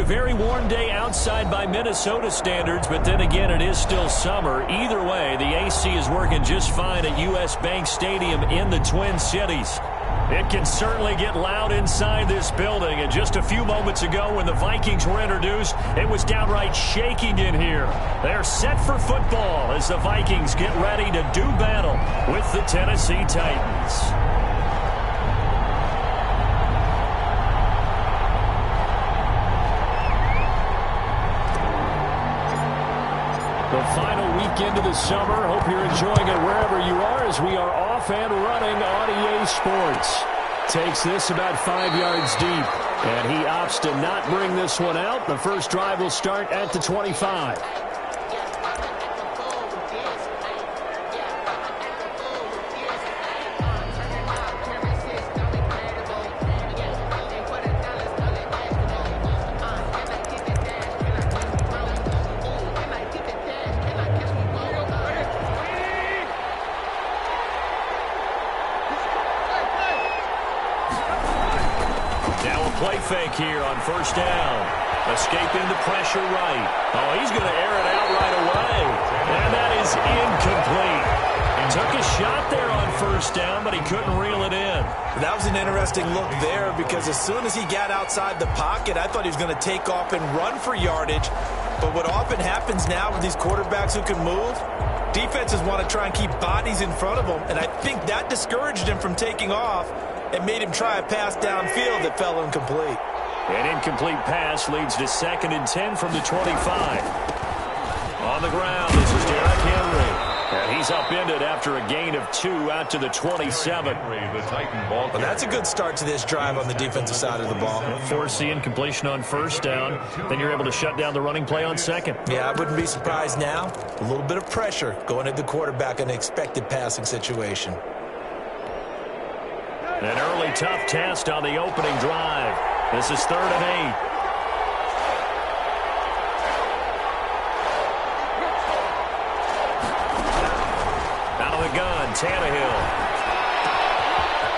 very warm day outside by Minnesota standards, but then again, it is still summer. Either way, the AC is working just fine at U.S. Bank Stadium in the Twin Cities. It can certainly get loud inside this building, and just a few moments ago when the Vikings were introduced, it was downright shaking in here. They're set for football as the Vikings get ready to do battle with the Tennessee Titans. The final weekend of the summer. Hope you're enjoying it wherever you are as we are off and running on EA Sports. Takes this about 5 yards deep, and he opts to not bring this one out. The first drive will start at the 25. Play fake here on first down. Escaping the pressure right. Oh, he's going to air it out right away. And that is incomplete. He took a shot there on first down, but he couldn't reel it in. That was an interesting look there because as soon as he got outside the pocket, I thought he was going to take off and run for yardage. But what often happens now with these quarterbacks who can move, defenses want to try and keep bodies in front of them. And I think that discouraged him from taking off and made him try a pass downfield that fell incomplete. An incomplete pass leads to 2nd and 10 from the 25. On the ground, this is Derrick Henry. And he's upended after a gain of 2 out to the 27. Well, that's a good start to this drive on the defensive side of the ball. Force the incompletion on first down. Then you're able to shut down the running play on second. Yeah, I wouldn't be surprised now. A little bit of pressure going at the quarterback in an expected passing situation. An early tough test on the opening drive. This is 3rd and 8. Out of the gun, Tannehill.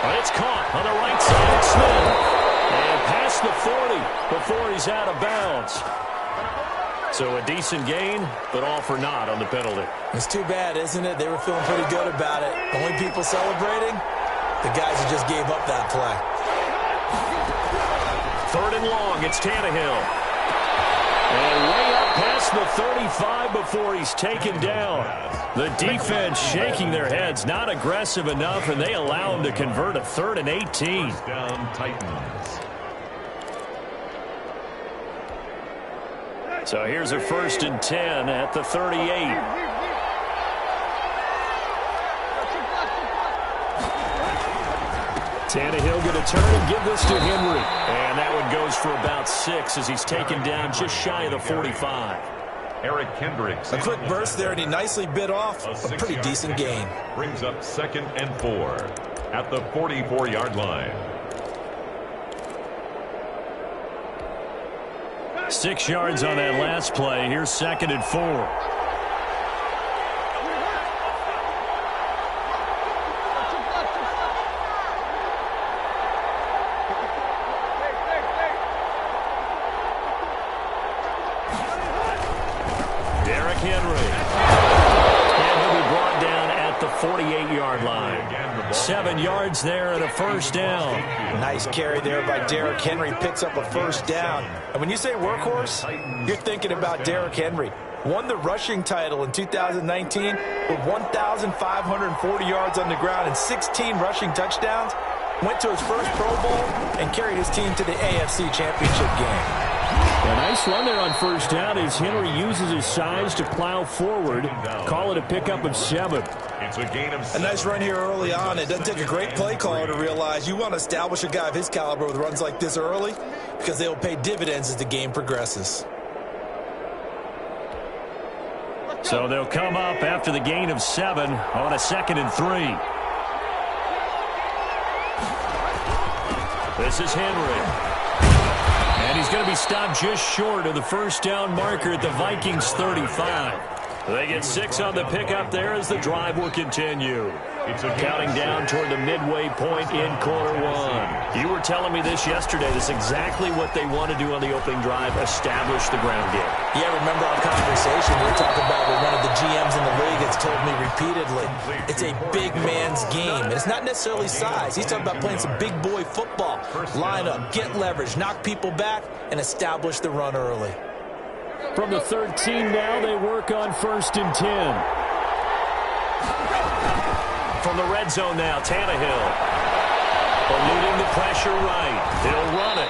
But it's caught on the right side of Smith. And past the 40 before he's out of bounds. So a decent gain, but all for naught on the penalty. It's too bad, isn't it? They were feeling pretty good about it. Only people celebrating? The guys who just gave up that play. 3rd and long, it's Tannehill. And way up past the 35 before he's taken down. The defense shaking their heads, not aggressive enough, and they allow him to convert a 3rd and 18. Down Titans. So here's a 1st and 10 at the 38. Tannehill going to turn and give this to Henry. And that one goes for about 6 as he's taken down just shy of the 45. Eric Kendricks. A quick burst there, and he nicely bit off a pretty decent gain. Brings up 2nd and 4 at the 44-yard line. 6 yards on that last play. Here's 2nd and 4. Henry. And he'll be brought down at the 48-yard line. 7 yards there and a first down. Nice carry there by Derrick Henry. Picks up a first down. And when you say workhorse, you're thinking about Derrick Henry. Won the rushing title in 2019 with 1,540 yards on the ground and 16 rushing touchdowns. Went to his first Pro Bowl and carried his team to the AFC Championship game. A nice run there on first down as Henry uses his size to plow forward. Call it a pickup of 7. It's a gain of 7. A nice run here early on. It doesn't take a great play caller to realize you want to establish a guy of his caliber with runs like this early because they'll pay dividends as the game progresses. So they'll come up after the gain of 7 on a 2nd and 3. This is Henry. And he's going to be stopped just short of the first down marker at the Vikings 35. They get 6 on the pickup there as the drive will continue. Counting down toward the midway point in quarter one. You were telling me this yesterday. This is exactly what they want to do on the opening drive, establish the ground game. Yeah, remember our conversation we were talking about with one of the GMs in the league has told me repeatedly, it's a big man's game. And it's not necessarily size. He's talking about playing some big boy football. Line up, get leverage, knock people back, and establish the run early. From the 13 now, they work on 1st and 10. From the red zone now, Tannehill. Eluding the pressure right. He'll run it.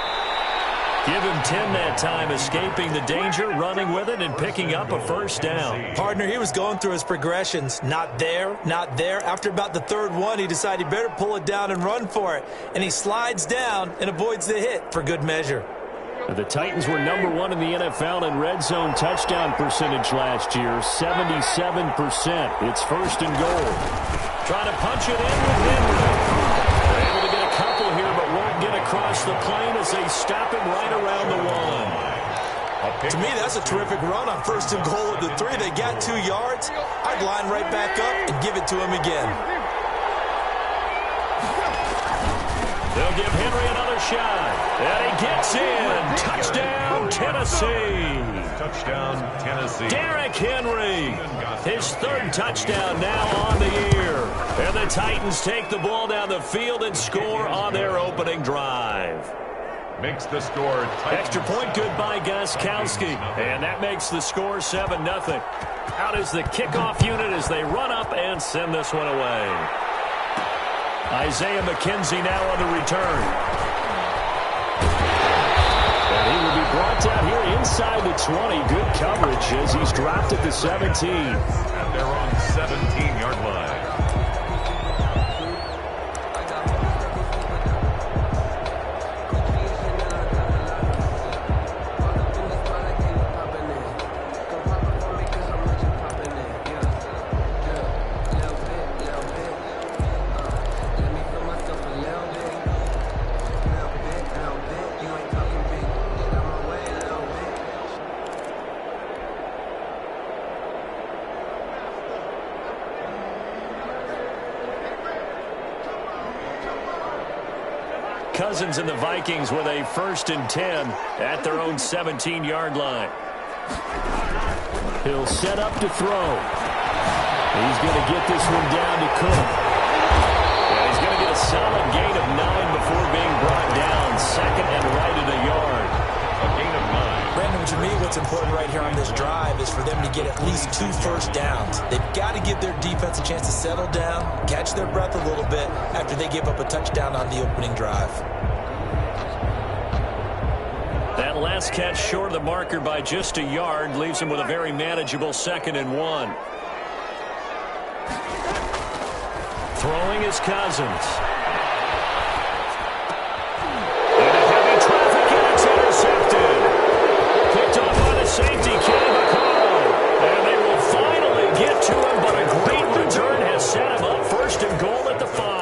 Give him 10 that time, escaping the danger, running with it, and picking up a 1st down. Partner, he was going through his progressions. Not there, not there. After about the 3rd one, he decided he better pull it down and run for it. And he slides down and avoids the hit for good measure. The Titans were number 1 in the NFL in red zone touchdown percentage last year, 77%. It's 1st and goal. Trying to punch it in with Henry. They're able to get a couple here, but won't get across the plane as they stop him right around the 1. To me, that's a terrific run on 1st and goal of the 3. They got 2 yards. I'd line right back up and give it to him again. They'll give Henry another shot. And he gets in. Touchdown, Tennessee. Touchdown, Tennessee. Derrick Henry. His 3rd touchdown now on the year. And the Titans take the ball down the field and score on their opening drive. Makes the score Titans. Extra point good by Gostkowski. And that makes the score 7-0. Out is the kickoff unit as they run up and send this one away. Isaiah McKenzie now on the return. And he will be brought down here inside the 20. Good coverage as he's dropped at the 17. At their own 17-yard line. Cousins and the Vikings with a 1st and 10 at their own 17-yard line. He'll set up to throw. He's going to get this one down to Cook. And he's going to get a solid gain of 9 before being brought down. 2nd and right at a yard. A gain of 9. Brandon, to me, what's important right here on this drive is for them to get at least 2 1st downs. They've got to give their defense a chance to settle down, catch their breath a little bit after they give up a touchdown on the opening drive. That last catch short of the marker by just a yard leaves him with a very manageable 2nd and 1. Throwing is Cousins. Into heavy traffic, and it's intercepted. Picked off by the safety, Kenny McCall. And they will finally get to him, but a great return has set him up. 1st and goal at the 5.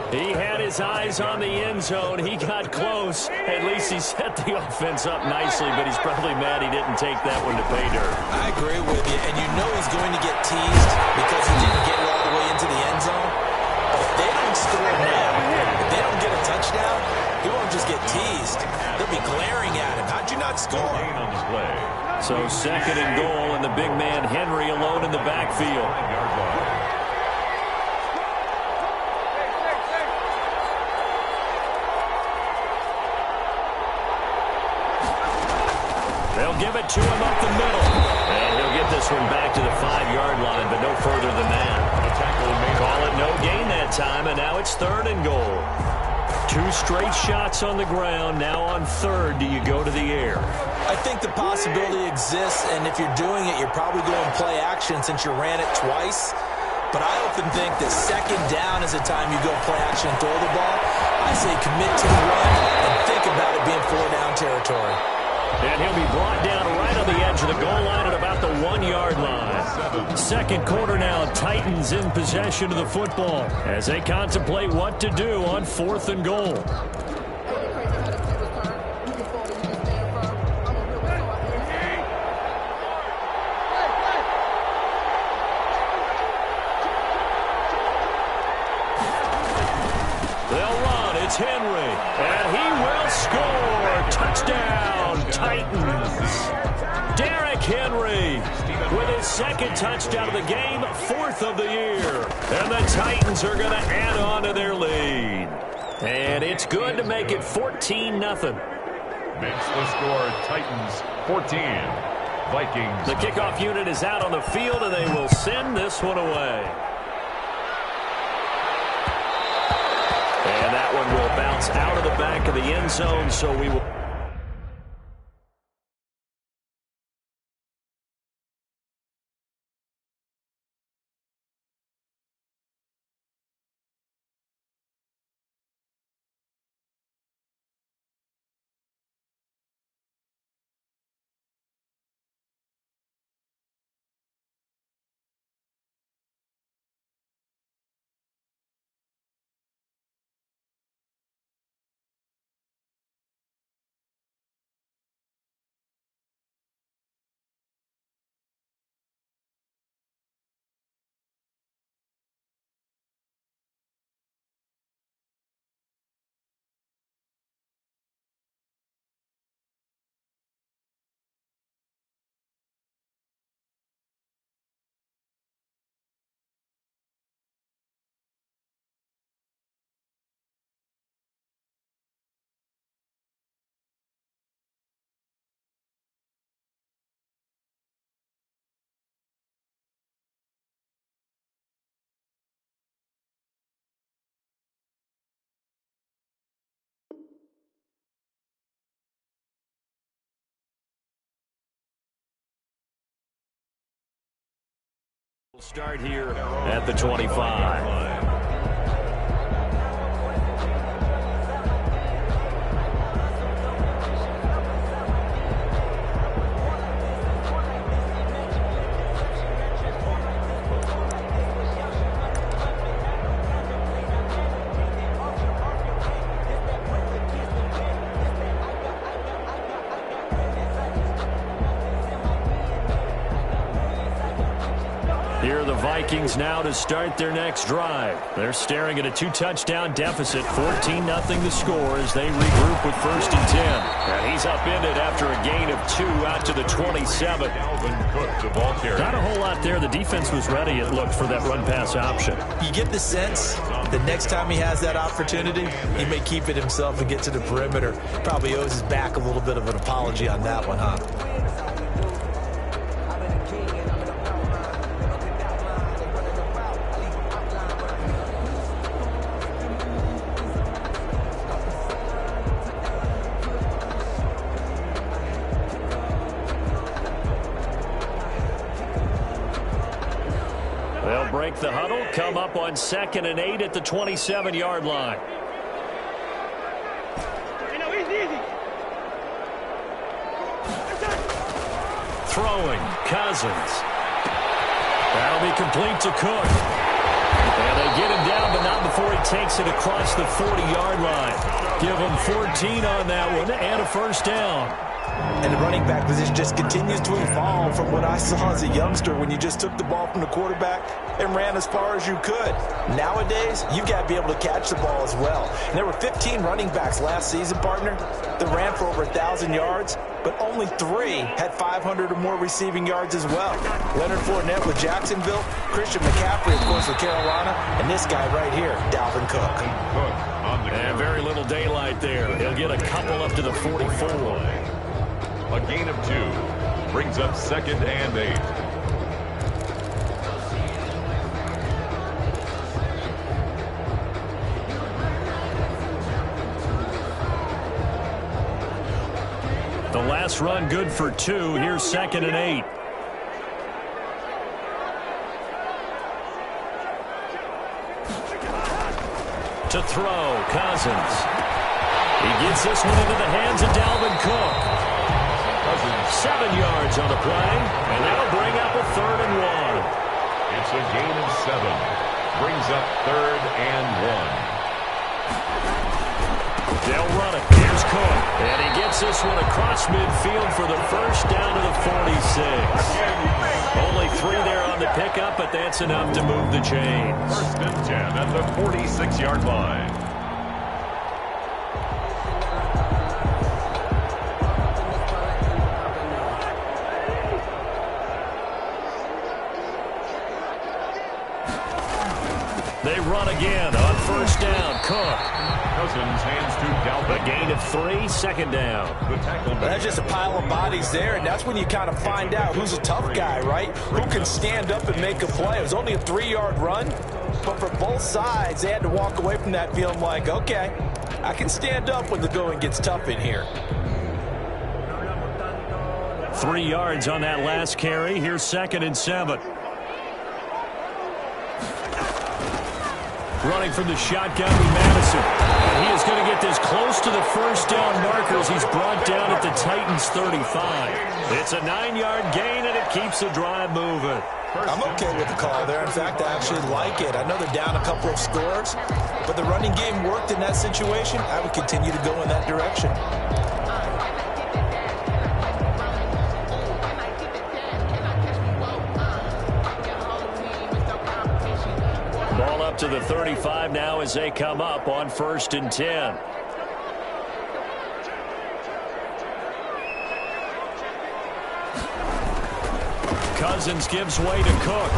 He had his eyes on the end zone. He got close. At least he set the offense up nicely, but he's probably mad he didn't take that one to pay dirt. I agree with you, and you know he's going to get teased because he didn't get it all the way into the end zone. But if they don't score now, if they don't get a touchdown, he won't just get teased. They'll be glaring at him. How'd you not score? On the play. So 2nd and goal, and the big man Henry alone in the backfield. They'll give it to him up the middle. And he'll get this one back to the 5-yard line, but no further than that. Call it no gain that time, and now it's 3rd and goal. 2 straight shots on the ground. Now on 3rd, do you go to the air? I think the possibility exists, and if you're doing it, you're probably going play action since you ran it twice. But I often think that 2nd down is the time you go play action and throw the ball. I say commit to the run and think about it being 4-down territory. And he'll be brought down right on the edge of the goal line at about the 1-yard line. 2nd quarter now, Titans in possession of the football as they contemplate what to do on 4th and goal. it's Henry, and he will score. Touchdown, Titans. Derrick Henry with his second touchdown of the game, 4th of the year. And the Titans are going to add on to their lead. And it's good to make it 14-0. Makes the score Titans 14. Vikings. The kickoff unit is out on the field, and they will send this one away. And that one will bounce out of the back of the end zone, so we will... We'll start here at the 25. Here are the Vikings now to start their next drive. They're staring at a 2-touchdown deficit, 14-0 the score as they regroup with 1st and 10. And he's upended after a gain of 2 out to the 27. Not a whole lot there. The defense was ready, it looked, for that run-pass option. You get the sense the next time he has that opportunity, he may keep it himself and get to the perimeter. Probably owes his back a little bit of an apology on that one, huh? They'll break the huddle, come up on 2nd and 8 at the 27-yard line. Throwing, Cousins. That'll be complete to Cook. And they get him down, but not before he takes it across the 40-yard line. Give him 14 on that one and a 1st down. And the running back position just continues to evolve from what I saw as a youngster when you just took the ball from the quarterback and ran as far as you could. Nowadays, you've got to be able to catch the ball as well. And there were 15 running backs last season, partner, that ran for over 1,000 yards, but only 3 had 500 or more receiving yards as well. Leonard Fournette with Jacksonville, Christian McCaffrey, of course, with Carolina, and this guy right here, Dalvin Cook. And very little daylight there. He'll get a couple up to the 44. A gain of 2 brings up 2nd and 8. The last run good for 2. Here's 2nd and 8. To throw, Cousins. He gets this one into the hands of Dalvin Cook. 7 yards on the play, and that'll bring up a 3rd and 1. It's a gain of 7. Brings up 3rd and 1. They'll run it. Here's Cook. And he gets this one across midfield for the 1st down to the 46. Only 3 there on the pickup, but that's enough to move the chains. 1st and 10 at the 46-yard line. run again on first down. Cook. Cousins hands to Dalvin. A gain of 3, second down. The tackle. That's just a pile of bodies there, and that's when you kind of find out who's a tough guy, right? Who can stand up and make a play. It was only a 3-yard run, but for both sides, they had to walk away from that feeling like, okay, I can stand up when the going gets tough in here. 3 yards on that last carry. Here's 2nd and 7. Running from the shotgun with Madison. And he is going to get this close to the first down markers. He's brought down at the Titans' 35. It's a 9-yard gain, and it keeps the drive moving. I'm okay with the call there. In fact, I actually like it. I know they're down a couple of scores, but the running game worked in that situation. I would continue to go in that direction. Ball up to the 35 now as they come up on 1st and 10. Cousins gives way to Cook.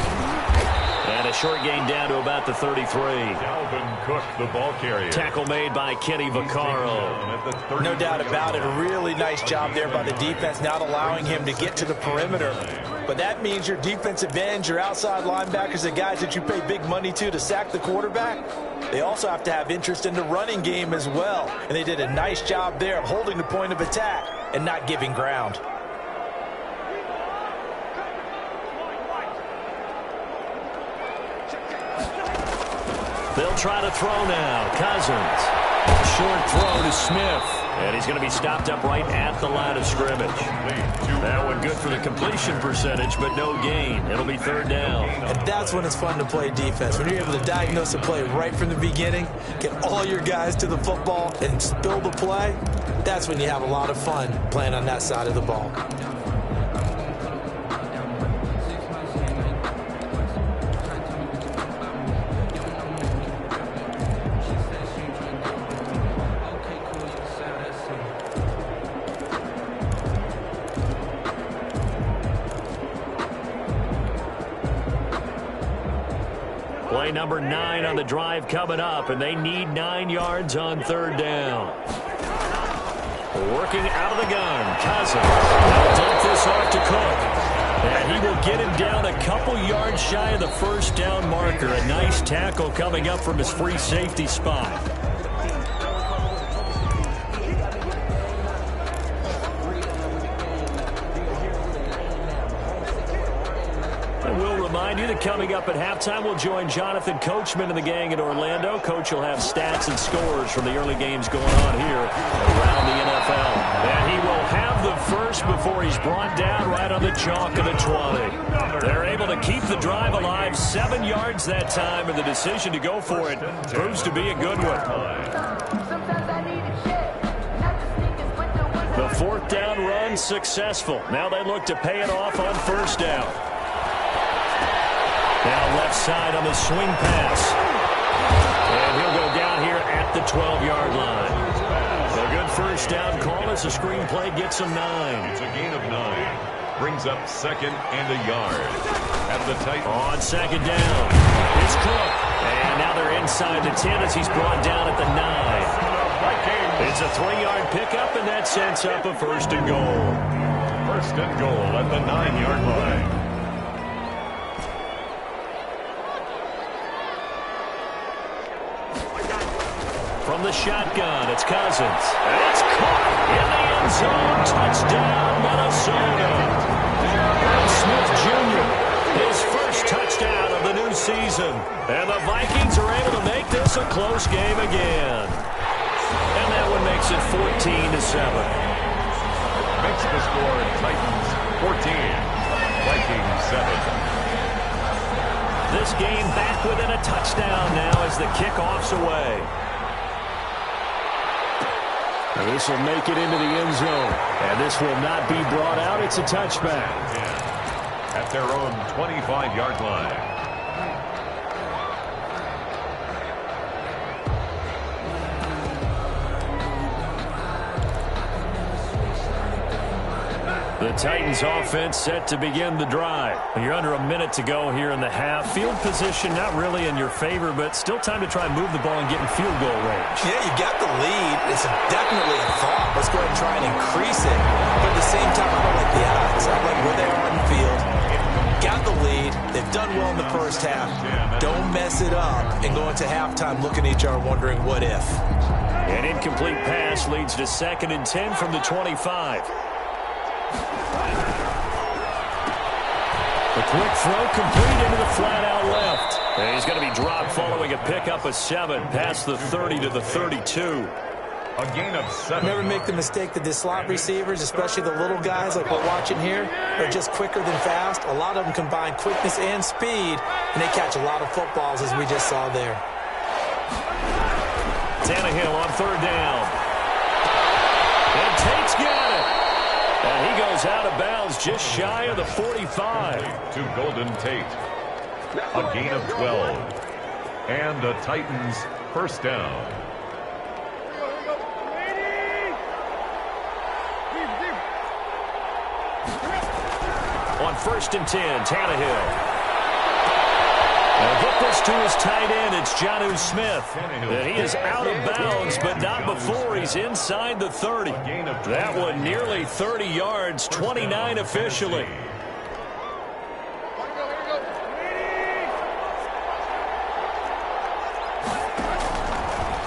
And a short gain down to about the 33. Dalvin Cook, the ball carrier. Tackle made by Kenny Vaccaro. No doubt about it. A really nice job there by the defense, not allowing him to get to the perimeter. But that means your defensive ends, your outside linebackers, the guys that you pay big money to sack the quarterback, they also have to have interest in the running game as well. And they did a nice job there of holding the point of attack and not giving ground. They'll try to throw now. Cousins. Short throw to Smith. And he's going to be stopped up right at the line of scrimmage. That one good for the completion percentage, but no gain. It'll be 3rd down. And that's when it's fun to play defense. When you're able to diagnose a play right from the beginning, get all your guys to the football, and spill the play, that's when you have a lot of fun playing on that side of the ball. Play number 9 on the drive coming up, and they need 9 yards on 3rd down. Working out of the gun, Cousins. They'll dump this off to Cook. And he will get him down a couple yards shy of the first down marker. A nice tackle coming up from his free safety spot. Remind you that coming up at halftime, we'll join Jonathan Coachman and the gang in Orlando. Coach will have stats and scores from the early games going on here around the NFL. And he will have the first before he's brought down right on the chalk of the 20. They're able to keep the drive alive, 7 yards that time, and the decision to go for it proves to be a good one. The 4th down run successful. Now they look to pay it off on 1st down. Now left side on the swing pass. And he'll go down here at the 12-yard line. A good first down call as the screenplay gets him 9. It's a gain of 9. Brings up 2nd and a yard. At the Titans. On 2nd down, it's Cook. And now they're inside the 10 as he's brought down at the 9. It's a 3-yard pickup, and that sets up a 1st and goal. 1st and goal at the 9-yard line. From the shotgun, it's Cousins. And it's caught in the end zone. Touchdown, Minnesota. Smith Jr., his first touchdown of the new season. And the Vikings are able to make this a close game again. And that one makes it 14-7. Makes the score Titans 14, Vikings 7. This game back within a touchdown now as the kickoff's away. And this will make it into the end zone. And this will not be brought out. It's a touchback. At their own 25-yard line. The Titans offense set to begin the drive. You're under a minute to go here in the half. Field position not really in your favor, but still time to try and move the ball and get in field goal range. Yeah, you got the lead. It's definitely a thought. Let's go ahead and try and increase it. But at the same time, I don't like the odds. I like where they are on the field. Got the lead. They've done well in the first half. Don't mess it up and go into halftime looking at each other wondering what if. An incomplete pass leads to 2nd and 10 from the 25. The quick throw complete into the flat out left. And he's going to be dropped following a pickup of 7 past the 30 to the 32. A gain of 7. Never make the mistake that the slot receivers, especially the little guys like we're watching here, are just quicker than fast. A lot of them combine quickness and speed, and they catch a lot of footballs as we just saw there. Tannehill on 3rd down. And Tate's got it. And he goes out of bounds just shy of the 45. To Golden Tate. A gain of 12. And the Titans first down. On 1st and 10, Tannehill. Now get this to his tight end. It's Jonnu Smith. And he is out of bounds, but not before he's inside the 30. That one nearly 30 yards, 29 officially.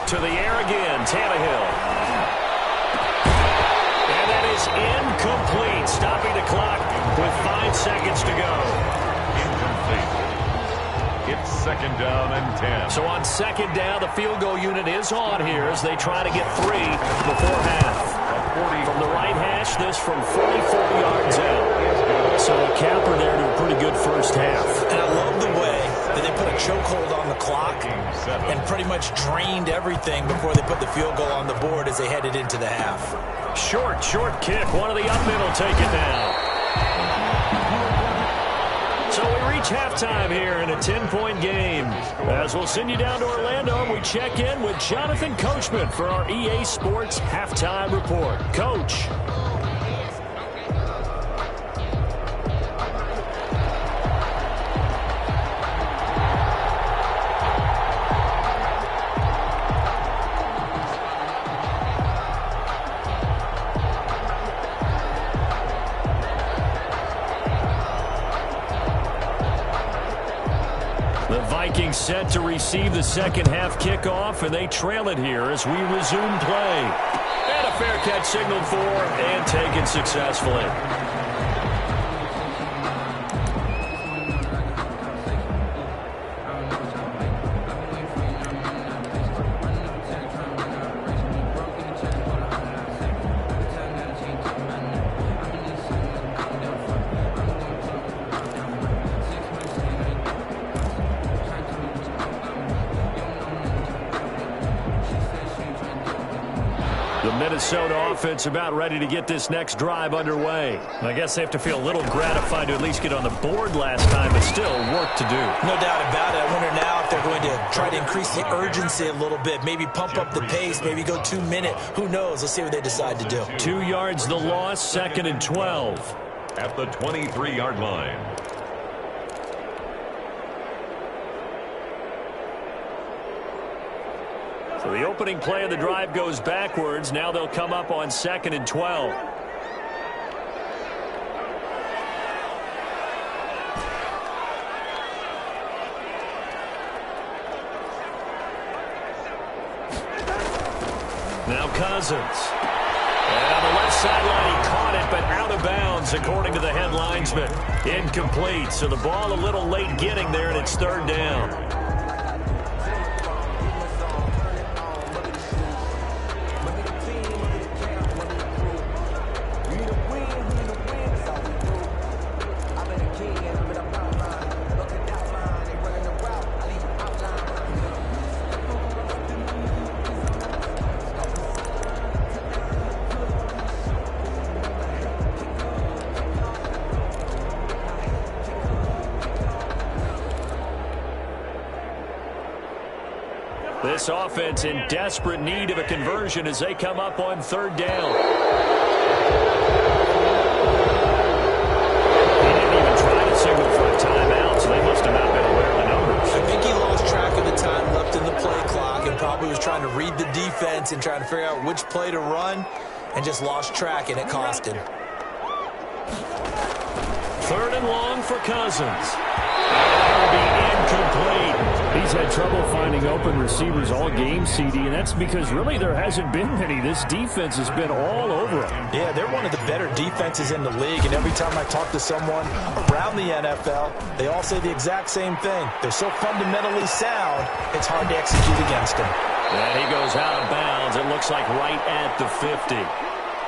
To the air again, Tannehill. And that is incomplete, stopping the clock with 5 seconds to go. Incomplete. It's 2nd down and 10. So on 2nd down, the field goal unit is on here as they try to get 3 before half. From the right hash, this from 44 yards out. So a capper there to a pretty good first half. And I love the way that they put a chokehold on the clock and pretty much drained everything before they put the field goal on the board as they headed into the half. Short kick. One of the up men will take it now. So we reach halftime here in a 10-point game. As we'll send you down to Orlando, and we check in with Jonathan Coachman for our EA Sports Halftime Report. Coach. Vikings set to receive the second half kickoff, and they trail it here as we resume play. And a fair catch signaled for and taken successfully. Minnesota offense about ready to get this next drive underway. I guess they have to feel a little gratified to at least get on the board last time, but still work to do. No doubt about it. I wonder now if they're going to try to increase the urgency a little bit, maybe pump up the pace, maybe go 2 minute. Who knows? Let's see what they decide to do. 2 yards the loss, 2nd and 12. At the 23-yard line. So the opening play of the drive goes backwards. Now they'll come up on 2nd and 12. Now Cousins. And on the left sideline, he caught it, but out of bounds, according to the head linesman. Incomplete. So the ball a little late getting there, and it's 3rd down. This offense in desperate need of a conversion as they come up on 3rd down. probably was trying to read the defense and trying to figure out which play to run and just lost track, and it cost him. 3rd and long for Cousins. That'll be incomplete. He's had trouble finding open receivers all game, CD, and that's because really there hasn't been many. This defense has been all over him. Yeah, they're one of the better defenses in the league, and every time I talk to someone around the NFL, they all say the exact same thing. They're so fundamentally sound, it's hard to execute against them. And he goes out of bounds. It looks like right at the 50.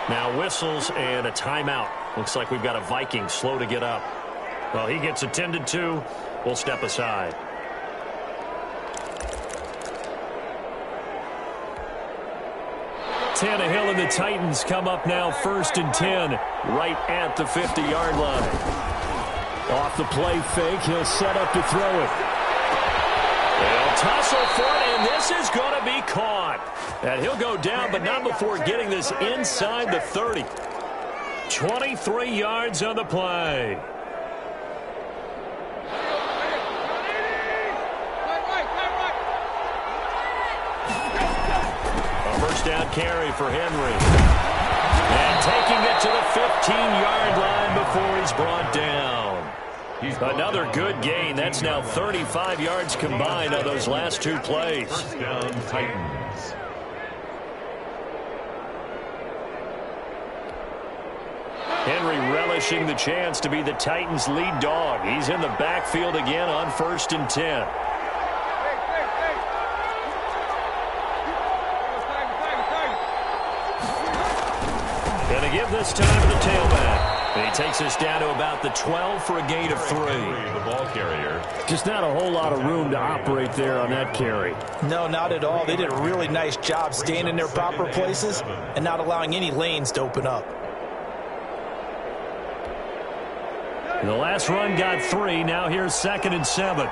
Now whistles and a timeout. Looks like we've got a Viking slow to get up. Well, he gets attended to. We'll step aside. Tannehill and the Titans come up now 1st and 10, right at the 50-yard line. Off the play fake, he'll set up to throw it. They'll tussle for it, and this is going to be caught. And he'll go down, but not before getting this inside the 30. 23 yards on the play. Down carry for Henry. And taking it to the 15-yard line before he's brought down. Another good gain. That's now 35 yards combined on those last 2 plays. First down, Titans. Henry relishing the chance to be the Titans' lead dog. He's in the backfield again on 1st and 10. Give this time to the tailback. And he takes us down to about the 12 for a gain of 3. The ball carrier. Just not a whole lot of room to operate there on that carry. No, not at all. They did a really nice job staying in their proper places and not allowing any lanes to open up. The last run got 3. Now here's 2nd and 7.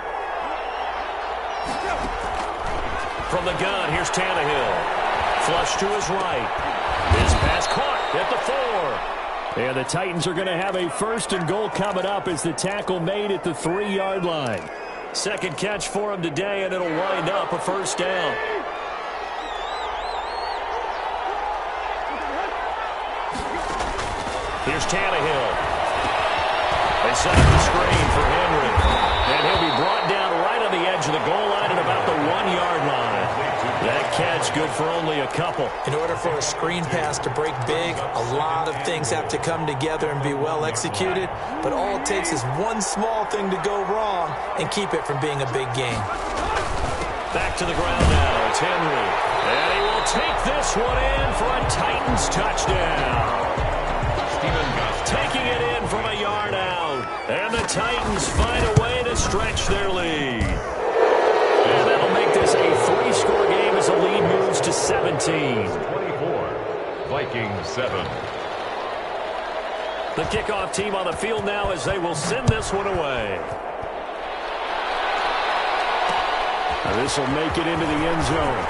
From the gun, here's Tannehill. Flush to his right. His pass caught at the 4. And the Titans are going to have a 1st and goal coming up as the tackle made at the 3-yard line. Second catch for him today, and it'll wind up a 1st down. Here's Tannehill. They set up the screen for Henry. And he'll be brought down right on the edge of the goal line at about the 1-yard line. That catch good for only a couple. In order for a screen pass to break big, a lot of things have to come together and be well executed. But all it takes is one small thing to go wrong and keep it from being a big game. Back to the ground now. It's Henry. And he will take this one in for a Titans touchdown. Taking it in from a yard out. And the Titans find a way to stretch their lead. And that'll make this a 3-score game as the lead moves to 17. 24. Vikings 7. The kickoff team on the field now as they will send this one away. Now this will make it into the end zone.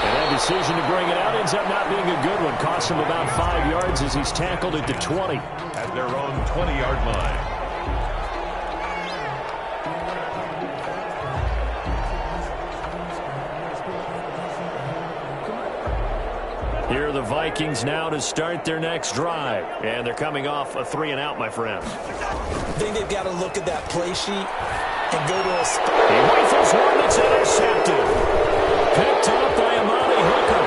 And that decision to bring it out ends up not being a good one. Costs him about 5 yards as he's tackled at the 20. At their own 20-yard line. Here are the Vikings now to start their next drive. And they're coming off a 3-and-out, my friend. I think they've got to look at that play sheet and go to a spot. He rifles one that's intercepted. Picked up by Amani Hooker.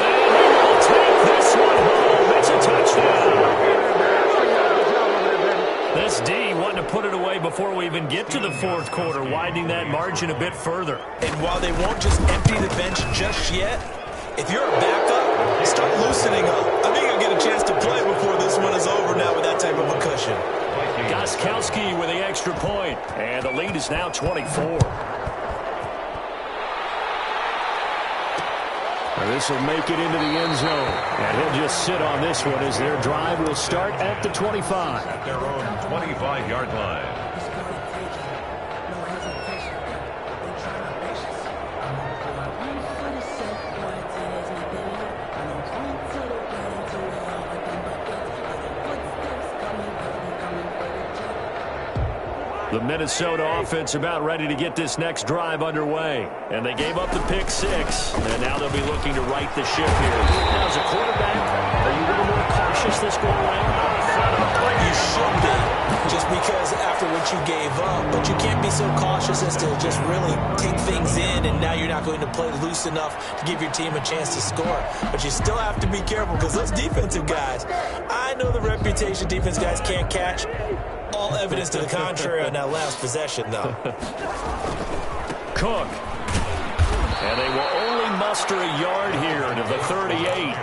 And he will take this one home. It's a touchdown. This D wanting to put it away before we even get to the 4th quarter, widening that margin a bit further. And while they won't just empty the bench just yet, if you're a backup, start loosening up. I think you'll get a chance to play before this one is over now with that type of a cushion. Gostkowski with the extra point. And the lead is now 24. This will make it into the end zone. And he'll just sit on this one as their drive will start at the 25. At their own 25-yard line. The Minnesota offense about ready to get this next drive underway. And they gave up the pick 6. And now they'll be looking to right the ship here. Now, as a quarterback, are you a little more cautious this go around? You should be, just because after what you gave up. But you can't be so cautious as to just really take things in, and now you're not going to play loose enough to give your team a chance to score. But you still have to be careful because those defensive guys, I know the reputation defense guys can't catch. All evidence to the contrary on that last possession, though. Cook. And they will only muster a yard here to the 38.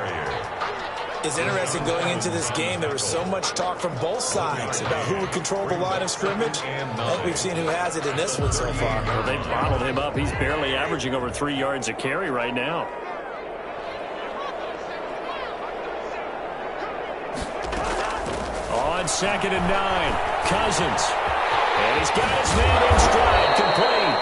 It's interesting going into this game. There was so much talk from both sides about who would control the line of scrimmage. I think we've seen who has it in this one so far. Well, they bottled him up. He's barely averaging over 3 yards a carry right now. On 2nd and 9, Cousins. And he's got his man in stride, complete.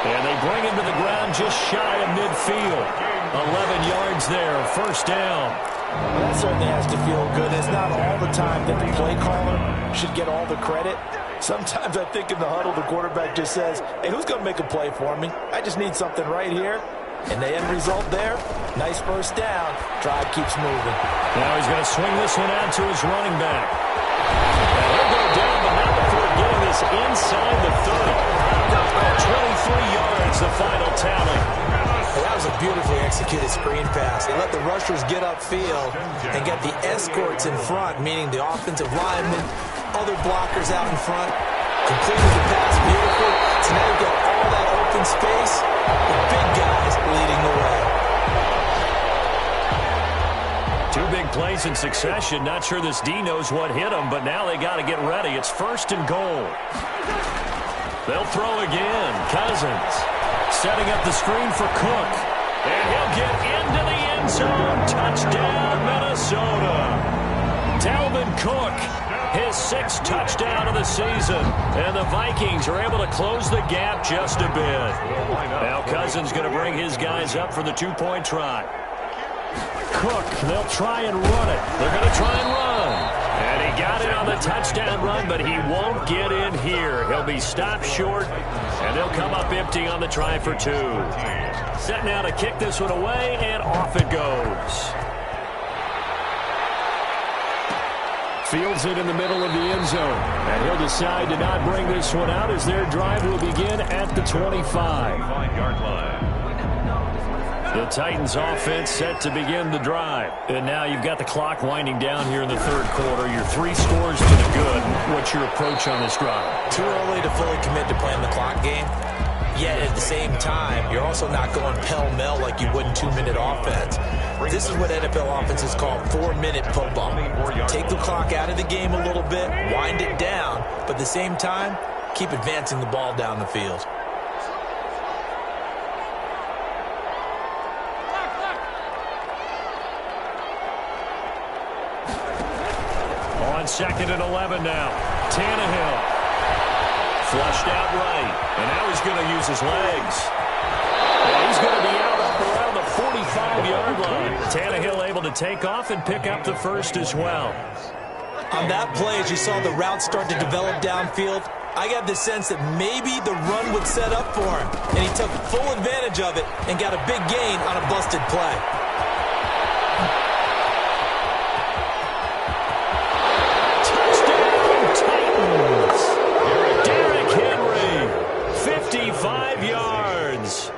And they bring him to the ground just shy of midfield. 11 yards there, first down. Well, that certainly has to feel good. It's not all the time that the play caller should get all the credit. Sometimes I think in the huddle, the quarterback just says, hey, who's going to make a play for me? I just need something right here. And the end result there, nice first down. Drive keeps moving. Now he's going to swing this one out to his running back. And he'll go down, but not before getting this inside the 30. 23 yards, the final tally. That was a beautifully executed screen pass. They let the rushers get upfield and get the escorts in front, meaning the offensive linemen, other blockers out in front. Completed the pass beautifully. So now you've got all that open space. The big guys leading the way. 2 big plays in succession. Not sure this D knows what hit him, but now they got to get ready. It's 1st and goal. They'll throw again. Cousins setting up the screen for Cook. And he'll get into the end zone. Touchdown, Minnesota. Dalvin Cook, his 6th touchdown of the season. And the Vikings are able to close the gap just a bit. Now Cousins going to bring his guys up for the 2-point try. Cook, they'll try and run it. They're going to try and run. And he got it on the touchdown run, but he won't get in here. He'll be stopped short, and they'll come up empty on the try for 2. Set now to kick this one away, and off it goes. Fields it in the middle of the end zone, and he'll decide to not bring this one out as their drive will begin at the 25-yard line. The Titans offense set to begin the drive. And now you've got the clock winding down here in the 3rd quarter. You're 3 scores to the good. What's your approach on this drive? Too early to fully commit to playing the clock game. Yet at the same time, you're also not going pell-mell like you would in 2-minute offense. This is what NFL offenses call 4-minute football. Take the clock out of the game a little bit, wind it down, but at the same time, keep advancing the ball down the field. On 2nd and 11 now. Tannehill. Flushed out right. And now he's going to use his legs. And he's going to be out up around the 45-yard line. Tannehill able to take off and pick up the 1st as well. On that play, as you saw the route start to develop downfield, I got the sense that maybe the run would set up for him. And he took full advantage of it and got a big gain on a busted play.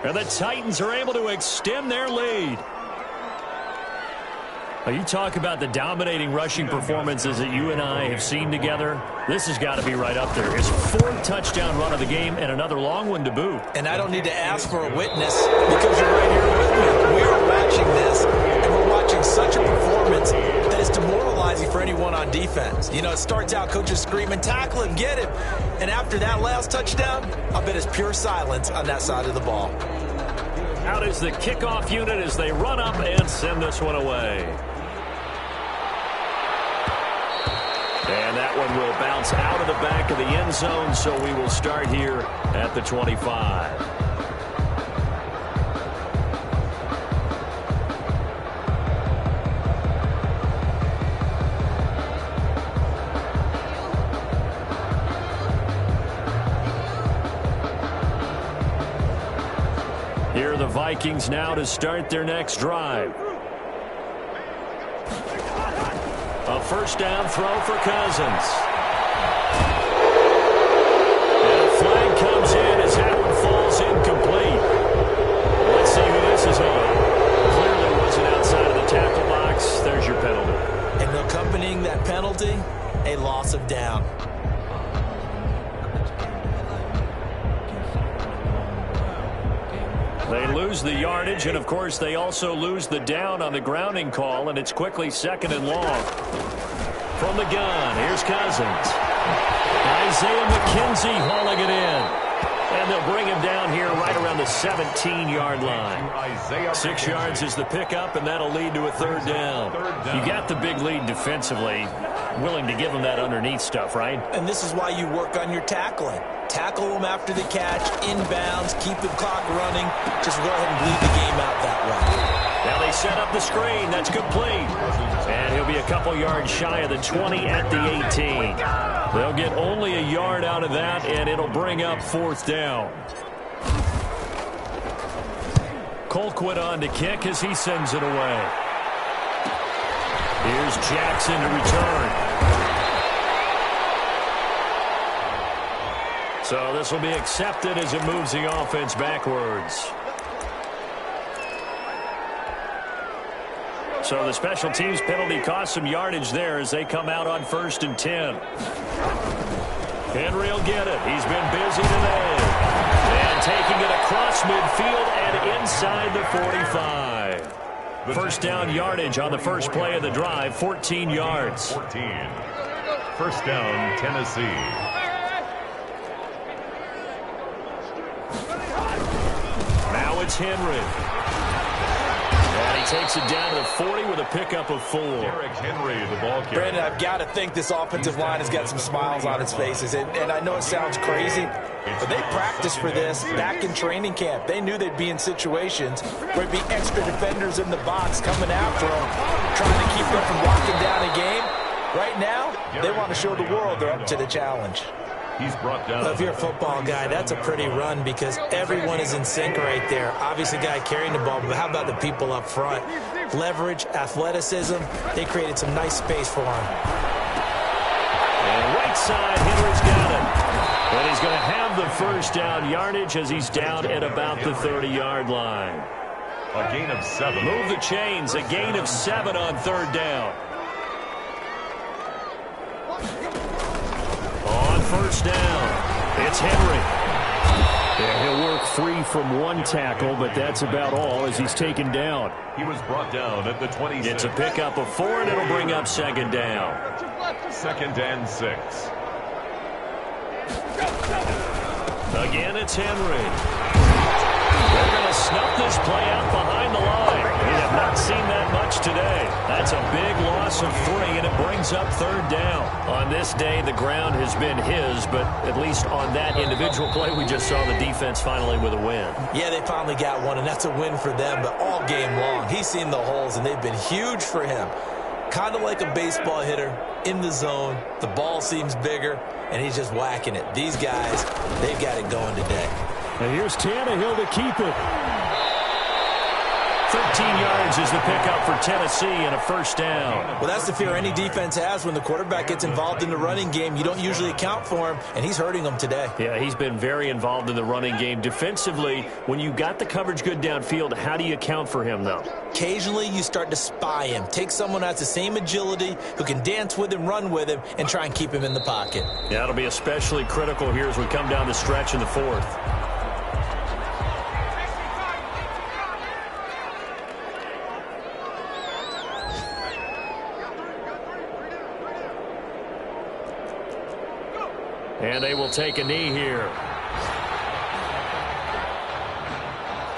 And the Titans are able to extend their lead. Now, you talk about the dominating rushing performances that you and I have seen together. This has got to be right up there. His 4th touchdown run of the game and another long one to boot. And I don't need to ask for a witness because you're right here with me. We are watching this, and we're watching such a performance that is demoralizing for anyone on defense. You know, it starts out coaches screaming, tackle him, get him. And after that last touchdown, I bet it's pure silence on that side of the ball. Out is the kickoff unit as they run up and send this one away. And that one will bounce out of the back of the end zone, so we will start here at the 25. Vikings now to start their next drive. A first down throw for Cousins. And a flag comes in as that one falls incomplete. Let's see who this is on. Clearly wasn't outside of the tackle box. There's your penalty. And accompanying that penalty, a loss of down. They lose the yardage, and of course they also lose the down on the grounding call, and it's quickly 2nd and long. From the gun, here's Cousins. Isaiah McKenzie hauling it in. And they'll bring him down here right around the 17-yard line. 6 yards is the pickup, and that'll lead to a 3rd down. You got the big lead defensively, willing to give them that underneath stuff, right? And this is why you work on your tackling. Tackle them after the catch, inbounds, keep the clock running. Just go ahead and bleed the game out that way. Now they set up the screen. That's complete. And he'll be a couple yards shy of the 20 at the 18. They'll get only a yard out of that, and it'll bring up 4th down. Colquitt on to kick as he sends it away. Here's Jackson to return. So this will be accepted as it moves the offense backwards. So the special teams penalty cost some yardage there as they come out on 1st and 10. Henry will get it. He's been busy today. And taking it across midfield and inside the 45. First down yardage on the first play of the drive, 14 yards. 14. First down, Tennessee. Now it's Henry. And he takes it down to the 40 with a pickup of 4. Derrick Henry, the ball carrier. Brandon, I've got to think this offensive line has got some smiles on its faces. And I know it sounds crazy, but they practiced for this back in training camp. They knew they'd be in situations where there'd be extra defenders in the box coming after them, trying to keep them from locking down a game. Right now, they want to show the world they're up to the challenge. He's brought down. Well, if you're a football guy, that's a pretty run because everyone is in sync right there. Obviously, guy carrying the ball, but how about the people up front? Leverage, athleticism, they created some nice space for him. And right side, Henry's got it. And he's going to have the first down yardage as he's down at about the 30-yard line. A gain of 7. Move the chains, a gain of 7 on 3rd down. On 1st down, it's Henry. Yeah, he'll work free from one tackle, but that's about all as he's taken down. He was brought down at the 26. It's a pickup of 4, and it'll bring up 2nd down. 2nd and 6. Again, it's Henry. They're going to snuff this play out behind the line. We have not seen that much today. That's a big loss of 3, and it brings up 3rd down. On this day, the ground has been his, but at least on that individual play, we just saw the defense finally with a win. Yeah, they finally got one, and that's a win for them, but all game long, he's seen the holes, and they've been huge for him. Kind of like a baseball hitter in the zone. The ball seems bigger, and he's just whacking it. These guys, they've got it going today. And here's Tannehill to keep it. 13 yards is the pickup for Tennessee and a first down. Well, that's the fear any defense has when the quarterback gets involved in the running game. You don't usually account for him, and he's hurting them today. Yeah, he's been very involved in the running game. Defensively, when you got the coverage good downfield, how do you account for him, though? Occasionally, you start to spy him. Take someone who has the same agility, who can dance with him, run with him, and try and keep him in the pocket. Yeah, it'll be especially critical here as we come down the stretch in the 4th. And they will take a knee here.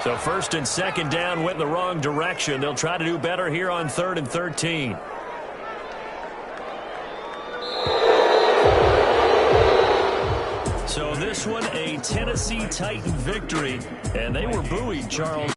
So 1st and 2nd down went in the wrong direction. They'll try to do better here on 3rd and 13. So this one, a Tennessee Titan victory. And they were buoyed, Charles.